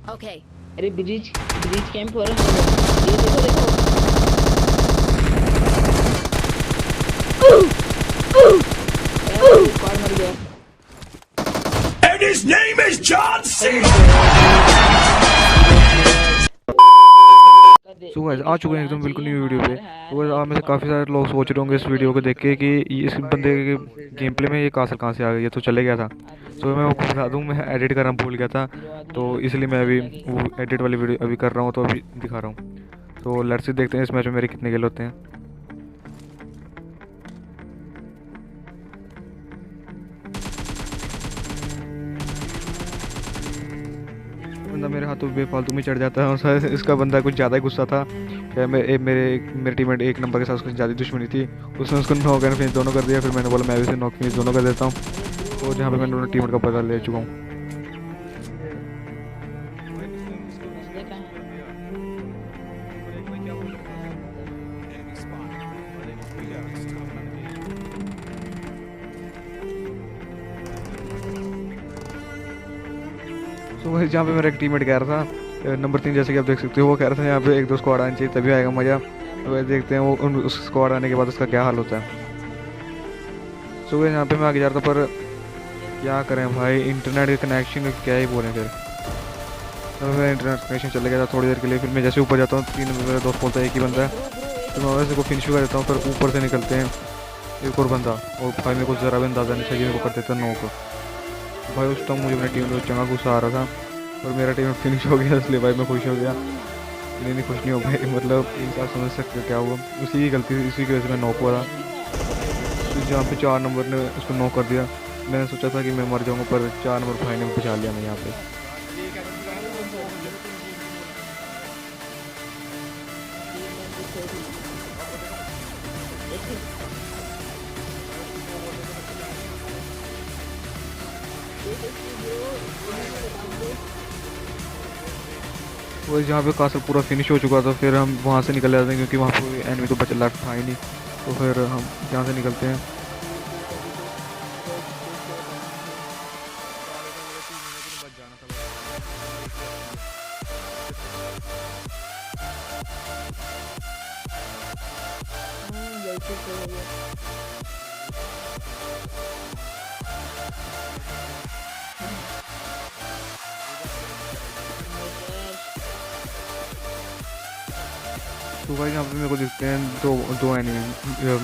Okay. अरे bridge bridge camp हो रहा है। ये देखो देखो। यार वो कार मर गया। And his name is John C. So guys आ चुके हैं एकदम बिल्कुल न्यू वीडियो पे। तो गाइस आप में से काफ़ी सारे लोग सोच रहे होंगे इस वीडियो को देख के कि इस बंदे के गेम प्ले में ये कासल कहाँ से आ गया, ये तो चले गया था। तो मैं आपको बता दूं, मैं एडिट करना भूल गया था, तो इसलिए मैं अभी वो एडिट वाली वीडियो अभी कर रहा हूँ, तो अभी दिखा रहा हूँ। तो लेट्स देखते हैं इस मैच में मेरे कितने किल होते हैं। बंदा मेरे हाथों बेफालतू में चढ़ जाता है और शायद इसका बंदा कुछ ज़्यादा ही गुस्सा था। क्या मेरे टीममेट एक नंबर के साथ कुछ ज़्यादा दुश्मनी थी, उसने उसको नॉक एंड फिनिश दोनों कर दिया। फिर मैंने बोला मैं भी इसे नॉक फिनिश दोनों कर देता हूँ। तो जहाँ पे मैं दोनों टीममेट का पता ले चुका हूँ। तो वही जहाँ पे मेरा एक टीममेट कह रहा था नंबर 3, जैसे कि आप देख सकते हो, वो कह रहा था यहाँ पे 1-2 स्क्वाड आनी चाहिए तभी आएगा मज़ा। तो वही देखते हैं वो उस स्क्वाड आने के बाद उसका क्या हाल होता है। सो वही यहाँ पे मैं आगे जा रहा था, पर क्या करें भाई, इंटरनेट के कनेक्शन क्या ही बोलें। फिर तो मेरा इंटरनेट कनेक्शन चले गया था थोड़ी देर के लिए। फिर मैं जैसे ऊपर जाता हूँ, 3 मेरा दोस्त बोलता है एक ही बंदा है, तो मैं वैसे को फिनिश कर देता हूँ। फिर ऊपर से निकलते हैं एक और बंदा, और भाई मेरे को ज़रा भी अंदाज़ा नहीं था, मेरे को कर देता 9 को। भाई उस टाइम मुझे अपनी टीम में चंगा गुस्सा आ रहा था और मेरा टीम फिनिश हो गया, इसलिए भाई मैं खुश हो गया। नहीं खुश नहीं हो गया, मतलब एक बार समझ सकते हो क्या हुआ। उसी की गलती थी, इसी की वजह से मैं नॉक हुआ था। तो जहाँ पे 4 नंबर ने उसको नॉक कर दिया, मैंने सोचा था कि मैं मर जाऊँगा, पर 4 नंबर भाई ने बचा लिया मैं यहाँ पे। वो जहाँ पे कासल पूरा फिनिश हो चुका था, फिर हम वहाँ से निकल जाते हैं क्योंकि वहाँ पे एनिमी तो बचा था ही नहीं। तो फिर हम यहाँ से निकलते हैं। तो भाई यहाँ पे मेरे को दिखते हैं दो एनिमी,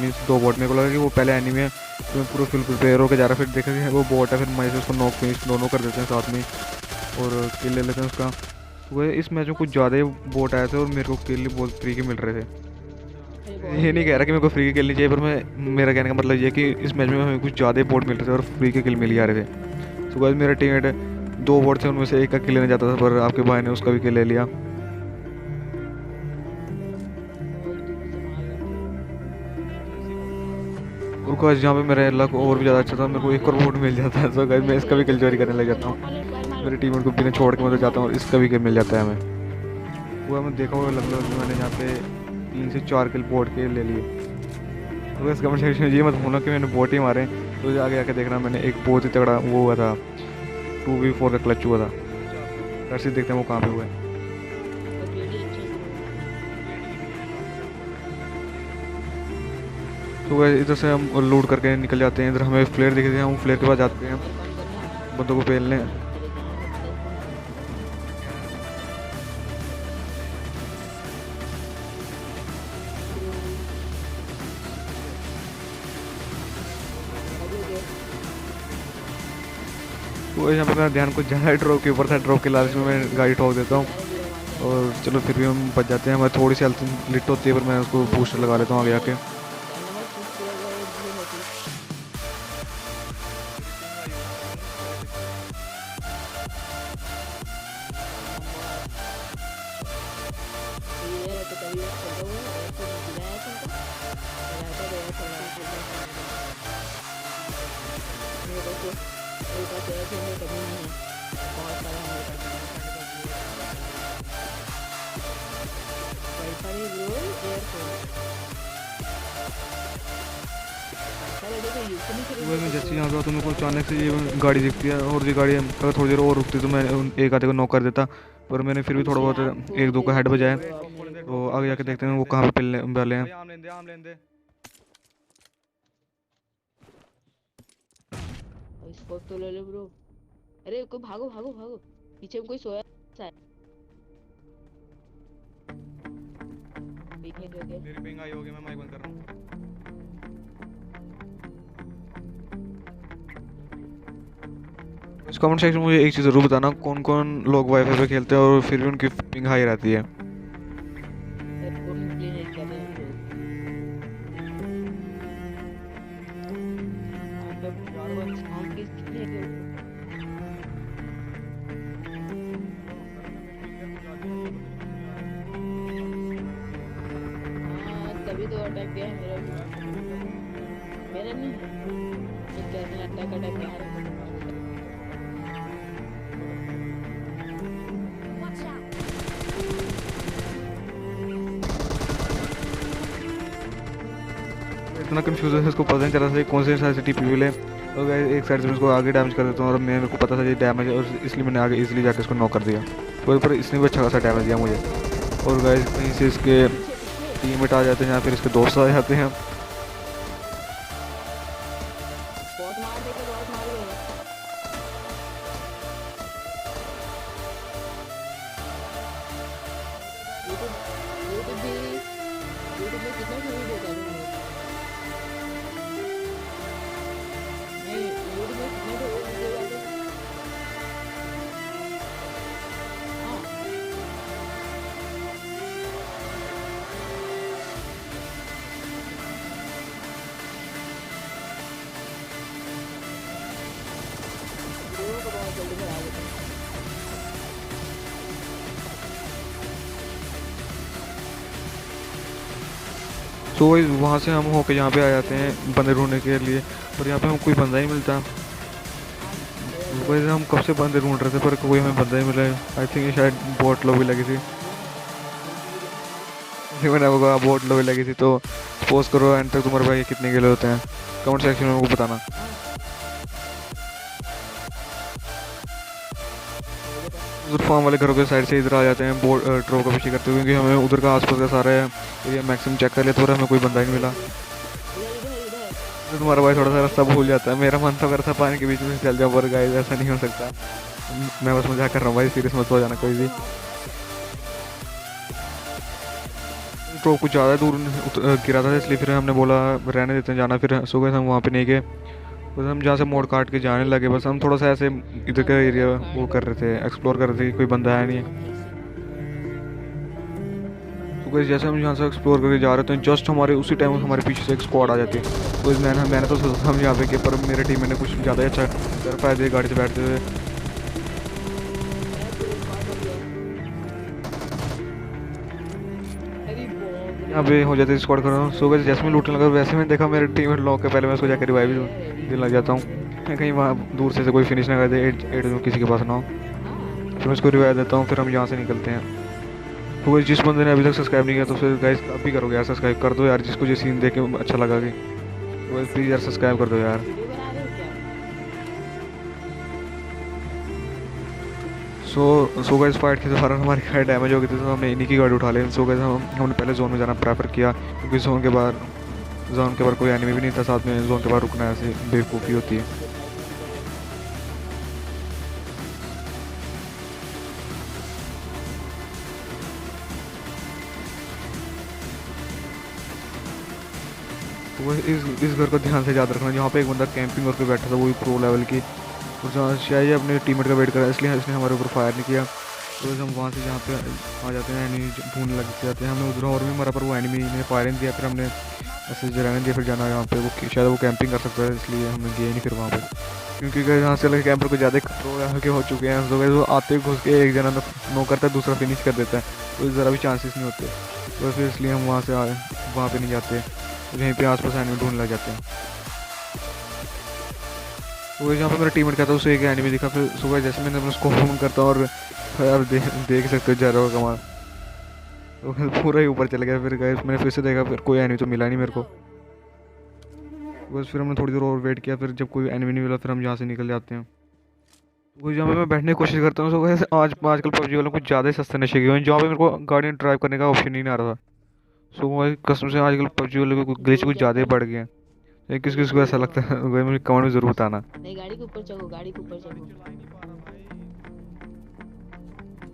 मीन्स 2 बॉट। मेरे को लगा कि वो पहले एनिमी है, तो मैं पूरा फुल प्रिपेयर होकर जा रहा। फिर देखा कि वो बॉट है, फिर मजे से उसको नॉक फिनिश दोनों कर देते हैं साथ में और किल ले लेते हैं उसका। तो वह इस मैच में कुछ ज़्यादा ही बॉट आए थे और मेरे को किल बहुत फ्री के मिल रहे थे। ये नहीं कह रहा कि मेरे को फ्री के किल नहीं चाहिए, पर मेरा कहने का मतलब ये कि इस मैच में हमें कुछ ज़्यादा ही बॉट मिल रहे थे और फ्री के किल मिल जा रहे थे। तो वह मेरा टीममेट 2 बॉट थे, उनमें से एक का किल लेने जाता था, पर आपके भाई ने उसका भी किल ले लिया। और गाइस जहाँ पे मेरा लक और भी ज़्यादा अच्छा था, मेरे को एक और वोट मिल जाता है। तो गाइस मैं इसका भी किल चोरी करने लग जाता हूँ, मेरे टीम को बिना छोड़ के मैं तो जाता हूँ और इसका भी किल मिल जाता है हमें। वो हमें देखा हुआ लगभग मैंने यहाँ पे 3 से 4 किल बोट के ले लिए। तो इसका मतलब ये मत भूलना कि मैंने बोट ही मारे। तो आगे आके देखना, मैंने एक बहुत ही तगड़ा वो हुआ था, 2v4 का क्लच हुआ था। ऐसे देखते हैं वो कहाँ पे हुआ है। तो वह इधर से हम लूट करके निकल जाते हैं। इधर हमें फ्लेयर दिख रहे हैं, हम फ्लेयर के पास जाते हैं बंदों को पेलने। तो यहाँ पे मेरा ध्यान कुछ ज़्यादा ड्रॉप के ऊपर था, ड्रॉप के लालच में मैं गाड़ी ठोक देता हूँ और चलो फिर भी हम बच जाते हैं। हमारी थोड़ी सी हेल्थ लिट होती है, पर मैं उसको बूस्टर लगा लेता हूँ आगे आके। वही मैं जैसे यहाँ था तो मेरे को अचानक से ये गाड़ी दिखती है और ये गाड़ी अगर थोड़ी देर और रुकती तो मैं एक आधे को नॉक कर देता, पर मैंने फिर भी थोड़ा बहुत एक दो का हेड बजाया। तो आगे जाके देखते हैं वो कहाँ पे पिलने वाले हैं। स्कोप तो ले लो ब्रो। अरे कोई भागो भागो भागो, पीछे में कोई सोया सा है। पीछे जो है मेरी पिंग आई होगी, मैं माइक बंद कर रहा हूँ। इस कमेंट सेक्शन में मुझे एक चीज़ ज़रूर बताना, कौन कौन लोग वाईफाई पे खेलते हैं और फिर भी उनकी पिंग हाई रहती है। कौन प्ले नहीं कर रहे हैं लोग। साउंड की कितने है? हाँ तभी तो अटक गया मेरा नहीं है। ये कैसे अटक गया। इतना कंफ्यूज है, इसको पता नहीं चला था कौन से साइड से टीपी है। और गाइस एक साइड से मैं इसको आगे डैमेज कर देता हूँ और मेरे को पता था ये डैमेज है और इसलिए मैंने आगे इजीली जाकर इसको नॉक कर दिया। तो पर इसने भी अच्छा खासा डैमेज दिया मुझे। और गाइस कहीं से इसके टीममेट आ जाते हैं या फिर इसके दोस्त आ जाते हैं। बहुत मार देगा, बहुत मार देगा। यूट्यूब में कितना वीडियो डालूंगा। नहीं यूट्यूब में कितने वीडियो डालूंगा। हाँ वीडियो को बहुत जल्दी बना देता हूँ। तो वहाँ से हम होके यहाँ पे आ जाते हैं बंदे ढूंढने के लिए, पर यहाँ पे हमें कोई बंदा ही मिलता। वैसे हम कब से बंदे ढूंढ रहे थे पर कोई हमें बंदा ही मिला है। आई थिंक ये शायद बोट लॉबी लगी थी। मैंने आपको कहा बोट लॉबी लगी थी। तो सपोज करो एंड तक तुम्हारे भाई कितने किलो होते हैं, कमेंट सेक्शन में मुझे बताना। उधर फार्म वाले घरों के साइड से इधर आ जाते हैं बोट ट्रो का पीछे करते हुए, क्योंकि हमें उधर का आसपास का सारा एरिया मैक्सिमम चेक कर लिया, तो हमें कोई बंदा ही नहीं मिला। तो तुम्हारा भाई थोड़ा सा रास्ता भूल जाता है। मेरा मन तो करता पानी के बीच में चल जाओ, पर गाइस ऐसा नहीं हो सकता। मैं बस मजाक कर रहा हूँ भाई, सीरियस मत हो जाना कोई भी। तो कुछ ज़्यादा दूर गिरा था, इसलिए फिर हमने बोला रहने देते हैं जाना। फिर सो गए हम वहाँ पे नहीं गए, बस हम जहाँ से मोड़ काट के जाने लगे। बस हम थोड़ा सा ऐसे इधर का एरिया वो कर रहे थे, एक्सप्लोर कर रहे थे, कोई बंदा आया नहीं है। तो गाइस जैसे हम यहाँ से एक्सप्लोर करके जा रहे थे, जस्ट हमारे उसी टाइम हमारे पीछे से एक स्क्वाड आ जाती है। तो मैंने तो सोचा हम यहाँ पे कि, पर मेरे टीम ने कुछ ज़्यादा ही अच्छा कर पाए थे गाड़ी से बैठते हुए। यहाँ पे हो जाती है स्क्वाड कर। सो गाइस जैसे मैं लूटने लगा वैसे मैंने देखा मेरे टीम लॉक के पहले मैं उसको जाकर रिवाइव देने लग जाता हूँ, कहीं वहाँ दूर से कोई फिनिश ना कर दे, एड किसी के पास ना हो। फिर मैं उसको रिवाइव देता हूँ, फिर हम यहाँ से निकलते हैं। तो गाइस जिस बंदे ने अभी तक सब्सक्राइब नहीं किया तो फिर गाइस अभी करोगे यार, सब्सक्राइब कर दो यार, जिसको ये सीन देख के अच्छा लगा कि, तो गाइस प्लीज़ यार सब्सक्राइब कर दो यार। सो गाइस फाइट के दौरान हमारी गाड़ी डैमेज हो गई थी, तो हमने इन्हीं की गाड़ी उठा ली। सो गाइस हमने पहले जोन में जाना प्रेफर किया, क्योंकि जोन के बाहर कोई एनिमी भी नहीं था साथ में। जोन के बाहर रुकना ऐसे बेवकूफ़ी होती है। तो वो इस घर को ध्यान से याद रखना, जहाँ पे एक बंदा कैंपिंग करके बैठा था, वो भी प्रो लेवल की, और जहाँ शायद अपने टीममेट का वेट करा, इसलिए इसने हमारे ऊपर फायर नहीं किया। तो हम वहाँ से जहाँ पे आ जाते हैं एनिमी ढूंढने लग जाते हैं। हमने उधर और भी मरा, पर वो एनिमी ने फायर नहीं दिया। फिर हमने ऐसे जलाने दिया, फिर जाना यहाँ पे वो शायद वो कैंपिंग कर सकता है, इसलिए हमने गए नहीं फिर वहाँ पे, क्योंकि यहाँ से लगे कैंपर को ज़्यादा प्रो के हो चुके हैं। तो वो आते घुस के एक जना नो करता है, दूसरा फिनिश कर देता है, तो ज़रा भी चांसेस नहीं होते। तो फिर इसलिए हम वहाँ पे नहीं जाते, यहीं पे आसपास एनिमी ढूंढने लग जाते हैं। तो जहाँ पे मेरा टीममेट कहता है उसे एक एनिमी दिखा, फिर सुबह जैसे मैंने उसको फोन करता और यार देख सकते हो जा रहा हो कमाल, तो फिर पूरा ही ऊपर चले गया। फिर गए मैंने फिर से देखा, फिर कोई एनिमी तो मिला नहीं मेरे को। बस फिर हमने थोड़ी देर और वेट किया, फिर जब कोई एनिमी नहीं मिला फिर हम यहाँ से निकल जाते हैं। वो जहाँ पे मैं बैठने की कोशिश करता हूँ, सो वैसे आज आजकल पबजी वालों को कुछ ज़्यादा ही सस्ते नशे के हुए हैं, जहाँ पे मेरे को गाड़ी ड्राइव करने का ऑप्शन ही नहीं आ रहा था। सो वो कसम से आजकल पबजी वालों को ग्लिच कुछ ज़्यादा ही बढ़ गए हैं। ये किस किस को ऐसा लगता है वो मुझे कमेंट में ज़रूर बताना। नहीं, गाड़ी के ऊपर चढ़ो, गाड़ी के ऊपर चढ़ो,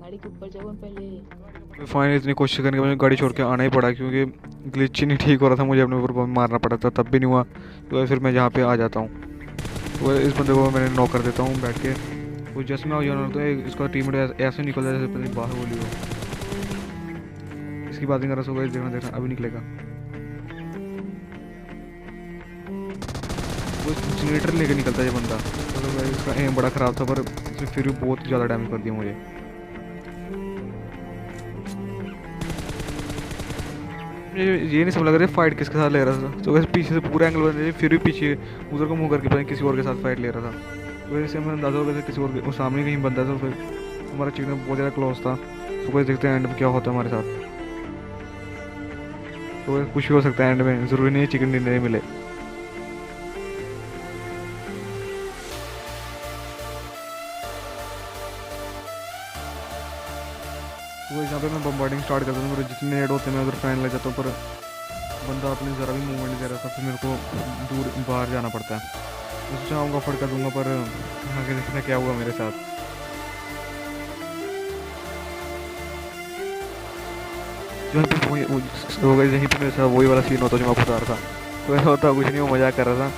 गाड़ी के ऊपर चढ़ो पहले। फाइनली इतनी कोशिश करने के बाद मुझे गाड़ी छोड़ के आना ही पड़ा, क्योंकि ग्लिच ही नहीं ठीक हो रहा था, मुझे अपने ऊपर बम मारना पड़ा था, तब भी नहीं हुआ। तो फिर मैं यहाँ पे आ जाता हूँ, तो इस बंदे को मैंने नॉक कर देता हूँ बैठ के। वो जैसे मैं आ जाना तो इसका टीम ऐसे निकल जाए जैसे पता नहीं बाहर बोली हो। इसकी बात नहीं कर रहा, सो गाइस देखना देखना अभी निकलेगा। वो जनरेटर लेके निकलता है ये बंदा, मतलब गाइस इसका एम बड़ा ख़राब था, पर इसने फिर भी बहुत ज़्यादा डैमेज कर दिया मुझे। ये नहीं समझ लग रहा है फाइट किसके साथ ले रहा था। तो वैसे पीछे से पूरा एंगल बन रहा फिर भी पीछे उधर को मुंह करके पता नहीं किसी और के साथ फाइट ले रहा था। वैसे हमें अंदाजा हो गया था किसी और के सामने कहीं बंदा था, फिर हमारा चिकन बहुत ज़्यादा क्लोज था। तो वैसे देखते हैं एंड में क्या होता है हमारे साथ। तो कुछ भी हो सकता है एंड में, ज़रूरी नहीं है चिकन डिनर ही मिले। वो जहाँ पे मैं बम्बार्डिंग स्टार्ट करता था, मेरे जितने नेड होते मैं उधर फैन लग जाता हूँ, पर बंदा अपने ज़रा भी मूवमेंट नहीं दे रहा था, फिर मेरे को दूर बाहर जाना पड़ता है। मैं सोचा आऊँगा फट कर दूंगा, पर आगे देखना क्या हुआ मेरे साथ। जो पे वही हो गई यहीं पे मेरे साथ वही वाला सीन होता जो मैं आपको बता रहा था। तो ऐसा होता कुछ नहीं, वो मजाक कर रहा था।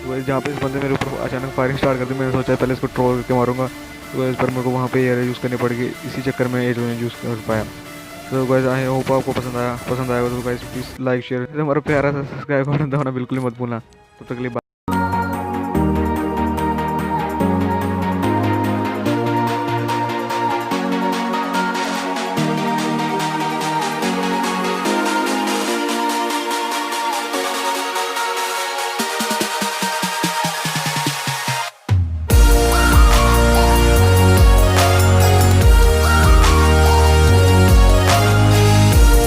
तो जहाँ पे इस बंदे मेरे ऊपर अचानक फायरिंग स्टार्ट कर दी, मैंने सोचा पहले इसको ट्रोल करके मारूंगा, तो इस पर मेरे को वहाँ पे एयर यूज़ करनी पड़ेगी, इसी चक्कर में एयर यूज़ कर पाया। तो गाइस आई होप आपको पसंद आया तो गाइस प्लीज़ लाइक शेयर, हमारा प्यारा सा सब्सक्राइब करना बिल्कुल ही मत भूलना। तब तक के लिए